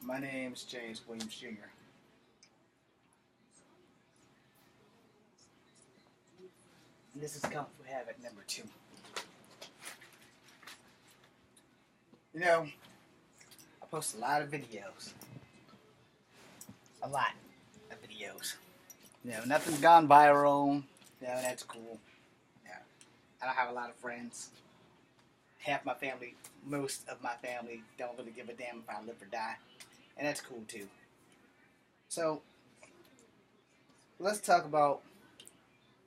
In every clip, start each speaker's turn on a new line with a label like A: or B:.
A: My name is James Williams Jr. And this is Kung Fu Havoc number 2. You know, I post a lot of videos. A lot of videos. You know, nothing's gone viral. You know, that's cool. Yeah. I don't have a lot of friends. Half my family, most of my family, don't really give a damn if I live or die. And that's cool too. So, let's talk about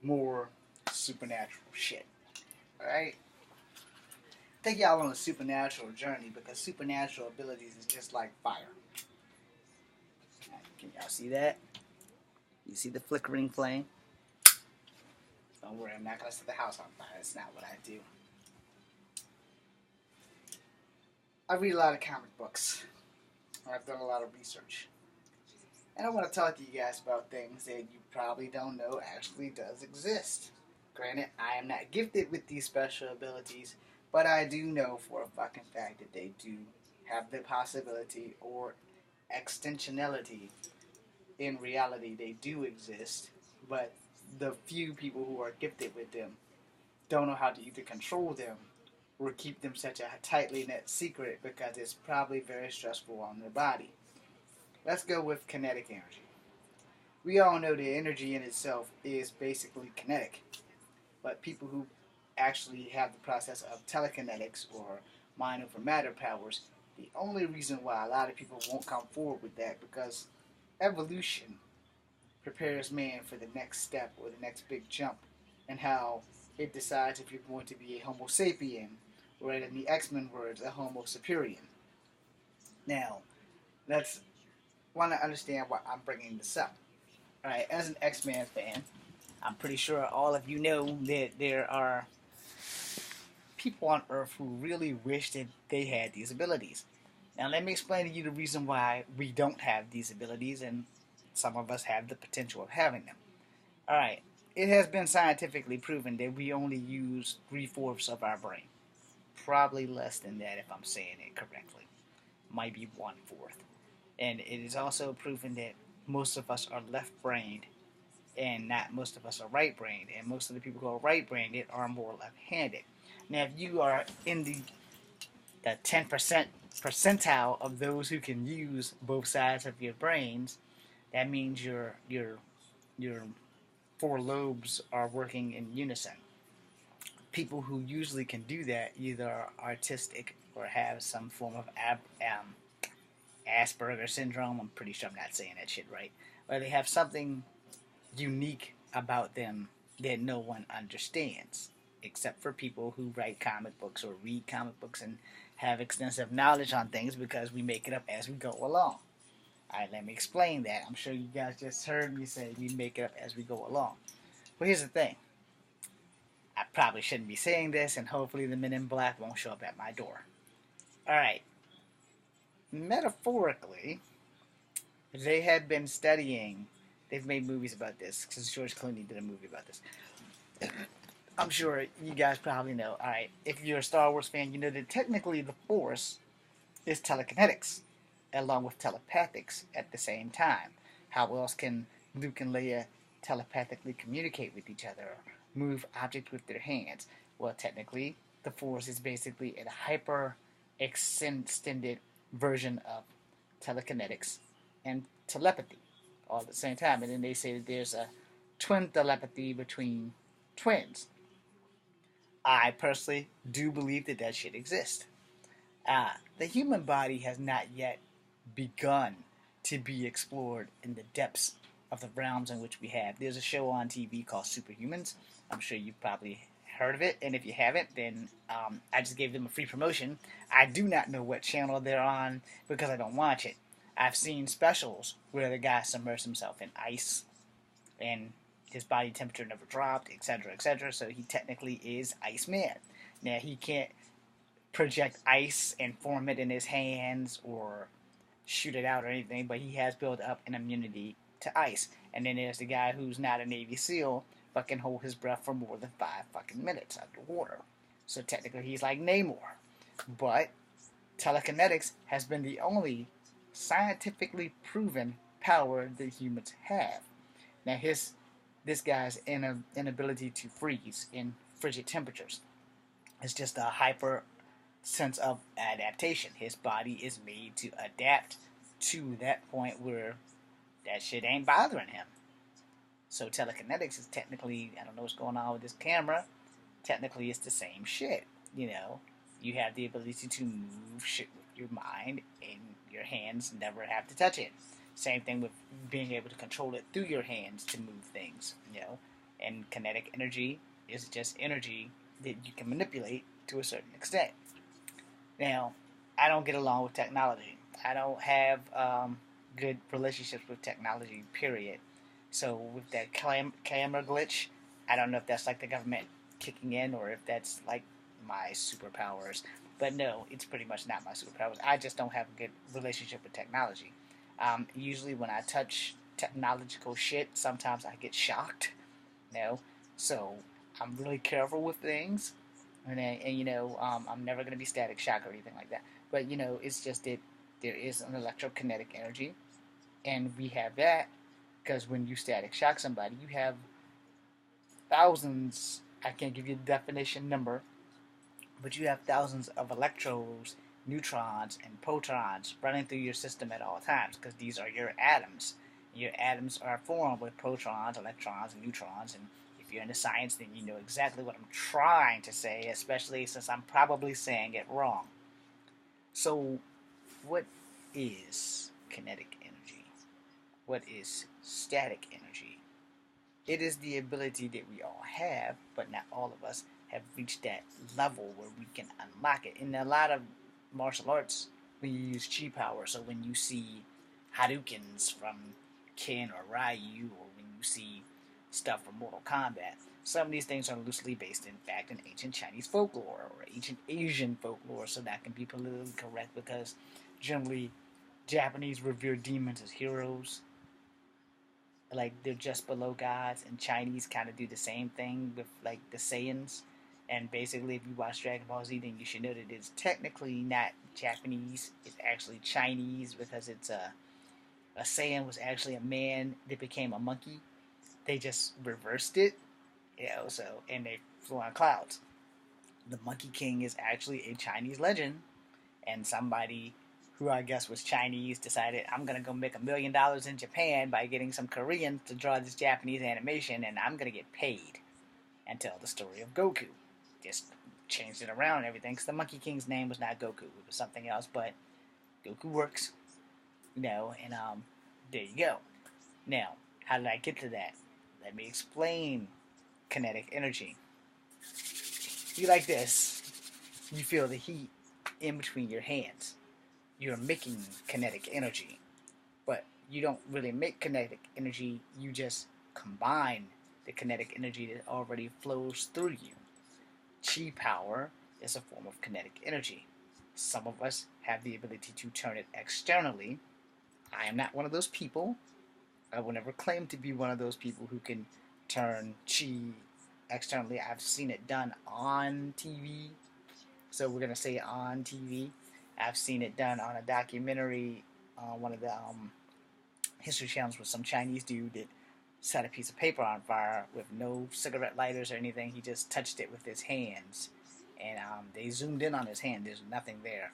A: more supernatural shit. Alright? Take y'all on a supernatural journey because supernatural abilities is just like fire. Right, can y'all see that? You see the flickering flame? Don't worry, I'm not going to set the house on fire. That's not what I do. I read a lot of comic books. I've done a lot of research. And I want to talk to you guys about things that you probably don't know actually does exist. Granted, I am not gifted with these special abilities, but I do know for a fucking fact that they do have the possibility or extensionality. In reality, they do exist, but the few people who are gifted with them don't know how to either control them or keep them such a tightly knit secret because it's probably very stressful on their body. Let's go with kinetic energy. We all know that energy in itself is basically kinetic, but people who actually have the process of telekinetics or mind over matter powers, the only reason why a lot of people won't come forward with that because evolution prepares man for the next step or the next big jump and how it decides if you're going to be a Homo sapien or in the X-Men words, a Homo superior. Now, let's want to understand why I'm bringing this up. Alright, as an X-Men fan, I'm pretty sure all of you know that there are people on Earth who really wish that they had these abilities. Now let me explain to you the reason why we don't have these abilities and some of us have the potential of having them. Alright, it has been scientifically proven that we only use 3/4 of our brain. Probably less than that if I'm saying it correctly. Might be 1/4. And it is also proven that most of us are left-brained and not most of us are right-brained. And most of the people who are right-brained are more left-handed. Now, if you are in the 10% percentile of those who can use both sides of your brains, that means your 4 lobes are working in unison. People who usually can do that either are artistic or have some form of Asperger syndrome. I'm pretty sure I'm not saying that shit right. Or they have something unique about them that no one understands, except for people who write comic books or read comic books and have extensive knowledge on things because we make it up as we go along. Alright, let me explain that. I'm sure you guys just heard me say we make it up as we go along. But here's the thing. I probably shouldn't be saying this, and hopefully the men in black won't show up at my door. Alright. Metaphorically, they have been studying, they've made movies about this, because George Clooney did a movie about this. I'm sure you guys probably know. Alright, if you're a Star Wars fan, you know that technically the Force is telekinetics, along with telepathics at the same time. How else can Luke and Leia telepathically communicate with each other, or move objects with their hands? Well, technically, the Force is basically a hyper-extended version of telekinetics and telepathy all at the same time. And then they say that there's a twin telepathy between twins. I personally do believe that that shit exists. The human body has not yet begun to be explored in the depths of the realms in which we have. There's a show on TV called Superhumans. I'm sure you've probably heard of it, and if you haven't, then I just gave them a free promotion. I do not know what channel they're on because I don't watch it. I've seen specials where the guy submerged himself in ice and his body temperature never dropped, etc., etc., so he technically is Iceman. Now, he can't project ice and form it in his hands or shoot it out or anything, but he has built up an immunity to ice. And then there's the guy who's not a Navy SEAL but can hold his breath for more than 5 fucking minutes underwater. So technically he's like Namor. But telekinetics has been the only scientifically proven power that humans have. Now, this guy's inability to freeze in frigid temperatures is just a hyper sense of adaptation. His body is made to adapt to that point where that shit ain't bothering him. So telekinetics is technically, I don't know what's going on with this camera. Technically, it's the same shit. You know, you have the ability to move shit with your mind, and your hands never have to touch it. Same thing with being able to control it through your hands to move things. You know, and kinetic energy is just energy that you can manipulate to a certain extent. Now, I don't get along with technology. I don't have good relationships with technology, period. So with that camera glitch, I don't know if that's like the government kicking in or if that's like my superpowers. But no, it's pretty much not my superpowers. I just don't have a good relationship with technology. Usually when I touch technological shit, sometimes I get shocked. You know, so I'm really careful with things, and you know, I'm never gonna be static shock or anything like that. But you know, it's just that there is an electrokinetic energy, and we have that because when you static shock somebody, you have thousands. I can't give you the definition number, but you have thousands of electrons, neutrons, and protons running through your system at all times because these are your atoms. Your atoms are formed with protons, electrons, and neutrons, and if you're into science, then you know exactly what I'm trying to say, especially since I'm probably saying it wrong. So, what is kinetic energy? What is static energy? It is the ability that we all have, but not all of us have reached that level where we can unlock it. In a lot of martial arts, we use chi power. So when you see Hadoukens from Ken or Ryu, or when you see stuff from Mortal Kombat, some of these things are loosely based, in fact, in ancient Chinese folklore or ancient Asian folklore. So that can be politically correct because generally Japanese revere demons as heroes, like they're just below gods, and Chinese kind of do the same thing with like the Saiyans. And basically, if you watch Dragon Ball Z, then you should know that it's technically not Japanese; it's actually Chinese because it's a Saiyan was actually a man that became a monkey. They just reversed it, you know. So and they flew on clouds. The Monkey King is actually a Chinese legend, and somebody who I guess was Chinese decided I'm gonna go make $1 million in Japan by getting some Koreans to draw this Japanese animation, and I'm gonna get paid and tell the story of Goku. Just changed it around and everything because the Monkey King's name was not Goku; it was something else. But Goku works, you know, and there you go. Now, how did I get to that? Let me explain kinetic energy. You like this? You feel the heat in between your hands. You're making kinetic energy. But you don't really make kinetic energy, you just combine the kinetic energy that already flows through you. Chi power is a form of kinetic energy. Some of us have the ability to turn it externally. I am not one of those people. I will never claim to be one of those people who can turn chi externally. I've seen it done on TV, so we're gonna say on TV. I've seen it done on a documentary on one of the History Channels with some Chinese dude that set a piece of paper on fire with no cigarette lighters or anything. He just touched it with his hands, and they zoomed in on his hand. There's nothing there,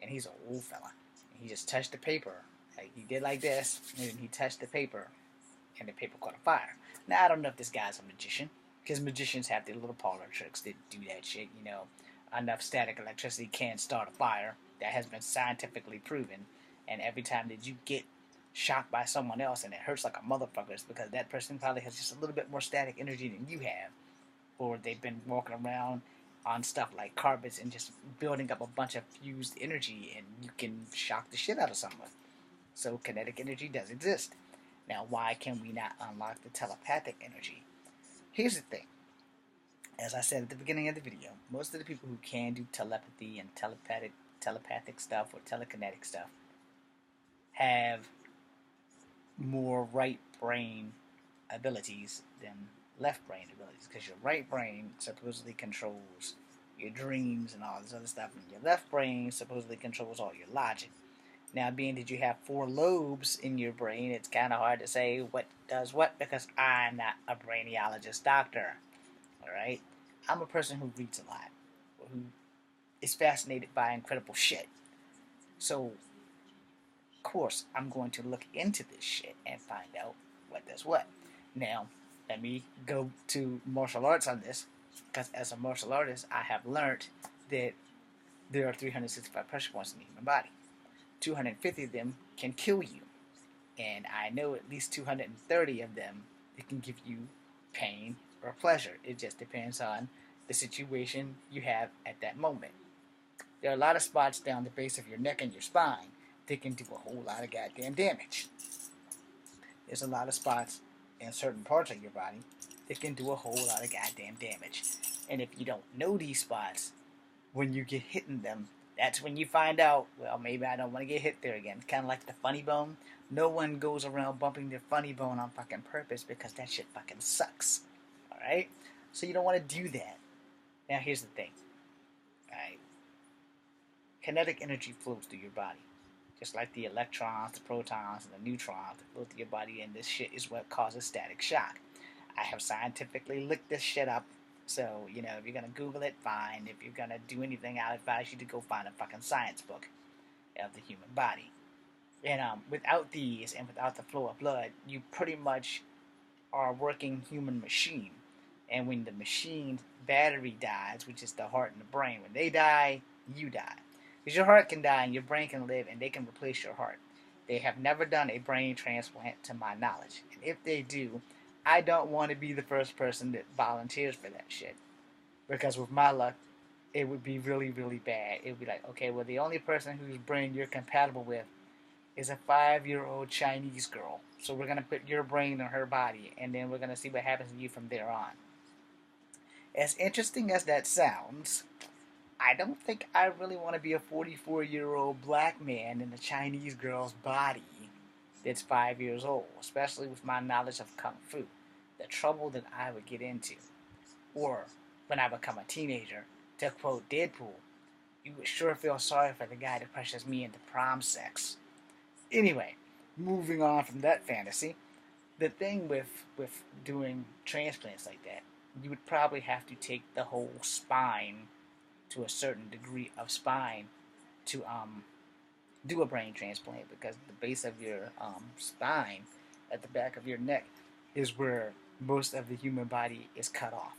A: and he's an old fella. And he just touched the paper, like he did like this, and then he touched the paper, and the paper caught a fire. Now I don't know if this guy's a magician, because magicians have their little parlor tricks that do that shit. You know, enough static electricity can start a fire. That has been scientifically proven, and every time that you get shocked by someone else and it hurts like a motherfucker, it's because that person probably has just a little bit more static energy than you have, or they've been walking around on stuff like carpets and just building up a bunch of fused energy, and you can shock the shit out of someone. So kinetic energy does exist. Now, why can we not unlock the telepathic energy? Here's the thing. As I said at the beginning of the video, most of the people who can do telepathy and telepathic stuff or telekinetic stuff have more right brain abilities than left brain abilities, because your right brain supposedly controls your dreams and all this other stuff, and your left brain supposedly controls all your logic.
B: Now, being that you have 4 lobes in your brain, it's kind of hard to say what does what because I'm not a brainiologist doctor. All right, I'm a person who reads a lot, who is fascinated by incredible shit. So, of course, I'm going to look into this shit and find out what does what. Now, let me go to martial arts on this, because as a martial artist, I have learned that there are 365 pressure points in the human body. 250 of them can kill you, and I know at least 230 of them that can give you pain or pleasure. It just depends on the situation you have at that moment. There are a lot of spots down the base of your neck and your spine that can do a whole lot of goddamn damage. There's a lot of spots in certain parts of your body that can do a whole lot of goddamn damage. And if you don't know these spots, when you get hit in them, that's when you find out, well, maybe I don't want to get hit there again. Kind of like the funny bone. No one goes around bumping their funny bone on fucking purpose because that shit fucking sucks. Alright? So you don't want to do that. Now here's the thing. Alright? Kinetic energy flows through your body. Just like the electrons, the protons, and the neutrons that flow through your body, and this shit is what causes static shock. I have scientifically looked this shit up. So, if you're going to Google it, fine. If you're going to do anything, I advise you to go find a fucking science book of the human body. And without these and without the flow of blood, you pretty much are a working human machine. And when the machine's battery dies, which is the heart and the brain, when they die, you die. Because your heart can die and your brain can live and they can replace your heart. They have never done a brain transplant to my knowledge. And if they do, I don't want to be the first person that volunteers for that shit. Because with my luck, it would be really, really bad. It would be like, okay, well, the only person whose brain you're compatible with is a 5-year-old Chinese girl. So we're going to put your brain in her body, and then we're going to see what happens to you from there on. As interesting as that sounds, I don't think I really want to be a 44-year-old black man in a Chinese girl's body that's 5 years old, especially with my knowledge of Kung Fu. The trouble that I would get into. Or, when I become a teenager, to quote Deadpool, you would sure feel sorry for the guy that pressures me into prom sex. Anyway, moving on from that fantasy, the thing with doing transplants like that, you would probably have to take the whole spine to a certain degree of spine to do a brain transplant, because the base of your spine at the back of your neck is where most of the human body is cut off.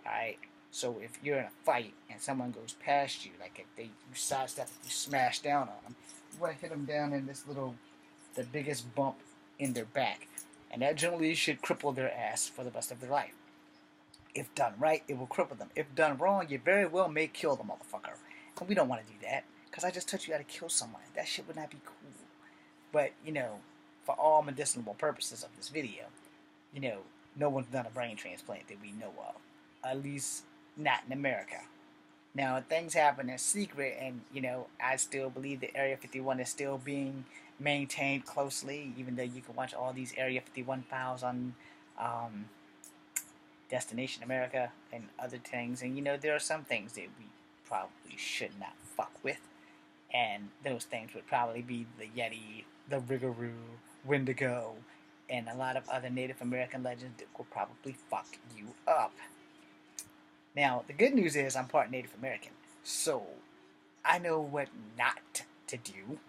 B: Alright? So if you're in a fight and someone goes past you, like if you sidestep, if you smash down on them, you want to hit them down in the biggest bump in their back. And that generally should cripple their ass for the rest of their life. If done right, it will cripple them. If done wrong, you very well may kill the motherfucker. And we don't want to do that, because I just taught you how to kill someone. That shit would not be cool. But, for all medicinal purposes of this video, no one's done a brain transplant that we know of. At least not in America. Now, things happen in secret, and, I still believe that Area 51 is still being maintained closely, even though you can watch all these Area 51 files on Destination America and other things. And, there are some things that we probably should not fuck with. And those things would probably be the Yeti, the Ringaroo, Wendigo, and a lot of other Native American legends that will probably fuck you up. Now, the good news is I'm part Native American, so I know what not to do.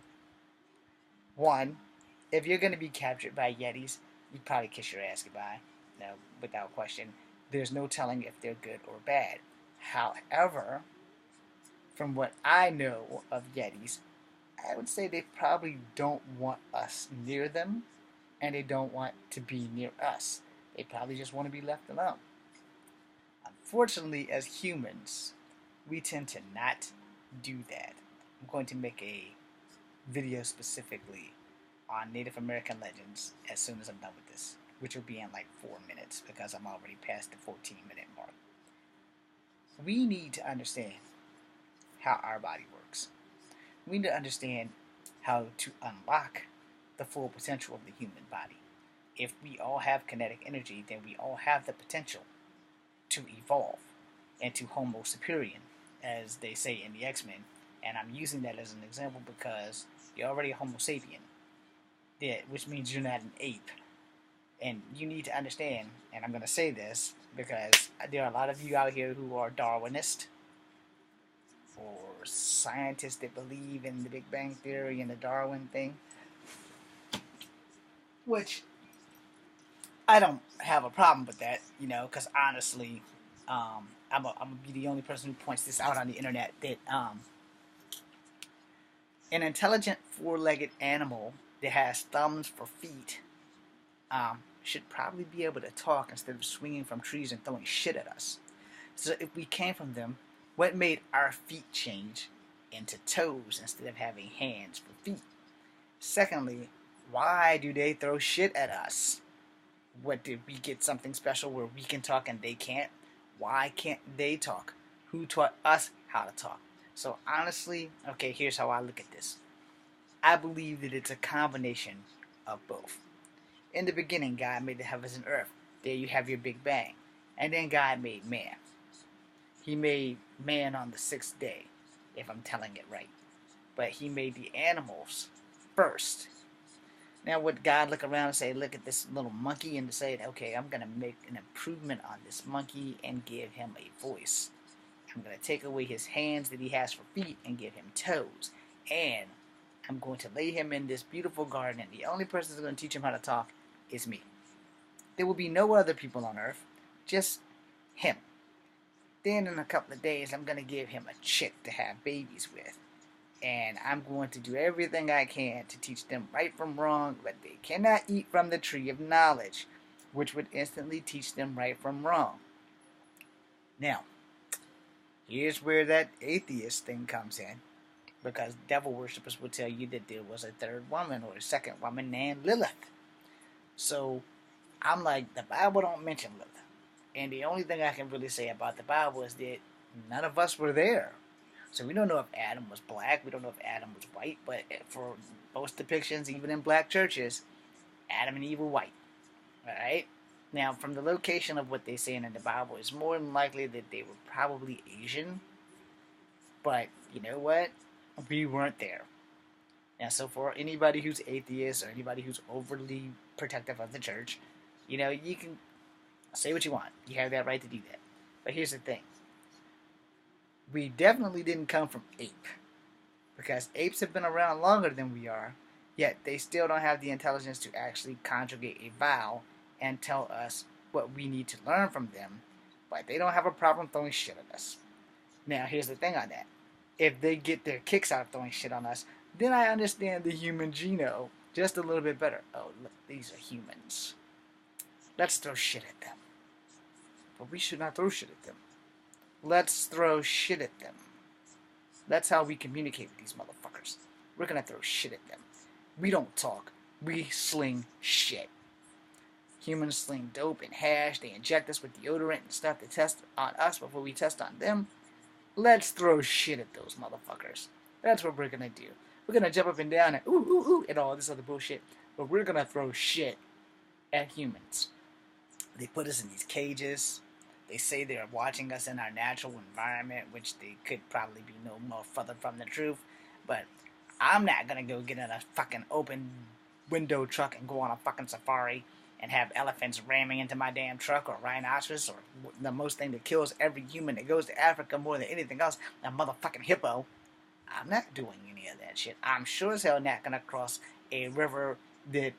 B: One, if you're going to be captured by Yetis, you'd probably kiss your ass goodbye. No, without question. There's no telling if they're good or bad. However, from what I know of Yetis, I would say they probably don't want us near them, and they don't want to be near us. They probably just want to be left alone. Unfortunately, as humans, we tend to not do that. I'm going to make a video specifically on Native American legends as soon as I'm done with this, which will be in like 4 minutes because I'm already past the 14-minute mark. We need to understand how our body works. We need to understand how to unlock the full potential of the human body. If we all have kinetic energy, then we all have the potential to evolve into Homo superior, as they say in the X-Men. And I'm using that as an example because You're already a Homo sapien, yeah, which means you're not an ape. And you need to understand, and I'm going to say this because there are a lot of you out here who are Darwinist or scientists that believe in the Big Bang Theory and the Darwin thing, which I don't have a problem with that, because honestly, I'm gonna be the only person who points this out on the internet that an intelligent four-legged animal that has thumbs for feet should probably be able to talk instead of swinging from trees and throwing shit at us. So if we came from them, what made our feet change into toes instead of having hands for feet? Secondly, why do they throw shit at us? What, did we get something special where we can talk and they can't? Why can't they talk? Who taught us how to talk? So honestly, okay, here's how I look at this. I believe that it's a combination of both. In the beginning, God made the heavens and earth. There you have your Big Bang. And then God made man. He made man on the sixth day, if I'm telling it right. But he made the animals first. Now would God look around and say, look at this little monkey, and say, okay, I'm going to make an improvement on this monkey and give him a voice. I'm going to take away his hands that he has for feet and give him toes. And I'm going to lay him in this beautiful garden, and the only person that's going to teach him how to talk is me. There will be no other people on earth, just him. Then in a couple of days, I'm going to give him a chick to have babies with. And I'm going to do everything I can to teach them right from wrong, but they cannot eat from the tree of knowledge, which would instantly teach them right from wrong. Now, here's where that atheist thing comes in, because devil worshippers will tell you that there was a third woman or a second woman named Lilith. So I'm like, the Bible don't mention Lilith. And the only thing I can really say about the Bible is that none of us were there. So we don't know if Adam was black, we don't know if Adam was white, but for most depictions, even in black churches, Adam and Eve were white. Alright? Now, from the location of what they say in the Bible, it's more than likely that they were probably Asian. But, you know what? We weren't there. Now, so for anybody who's atheist or anybody who's overly protective of the church, you can say what you want. You have that right to do that. But here's the thing. We definitely didn't come from ape, because apes have been around longer than we are, yet they still don't have the intelligence to actually conjugate a vowel and tell us what we need to learn from them, but they don't have a problem throwing shit at us. Now, here's the thing on that. If they get their kicks out of throwing shit on us, then I understand the human genome just a little bit better. Oh, look, these are humans. Let's throw shit at them. But we should not throw shit at them. Let's throw shit at them. That's how we communicate with these motherfuckers. We're gonna throw shit at them. We don't talk. We sling shit. Humans sling dope and hash. They inject us with deodorant and stuff to test on us before we test on them. Let's throw shit at those motherfuckers. That's what we're gonna do. We're gonna jump up and down and ooh, ooh, ooh, and all this other bullshit. But we're gonna throw shit at humans. They put us in these cages. They say they're watching us in our natural environment, which they could probably be no more further from the truth. But I'm not gonna go get in a fucking open window truck and go on a fucking safari and have elephants ramming into my damn truck, or rhinoceros, or the most thing that kills every human that goes to Africa more than anything else, a motherfucking hippo. I'm not doing any of that shit. I'm sure as hell not gonna cross a river that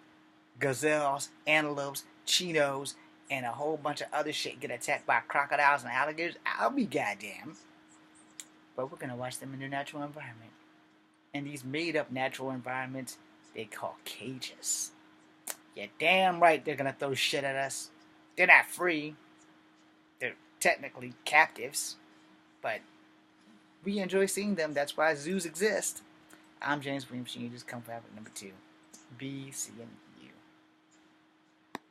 B: gazelles, antelopes, chinos, and a whole bunch of other shit get attacked by crocodiles and alligators. I'll be goddamn. But we're gonna watch them in their natural environment. And these made-up natural environments, they call cages. You're damn right they're gonna throw shit at us. They're not free. They're technically captives. But we enjoy seeing them. That's why zoos exist. I'm James Williamson. You just come for number 2. B, C, and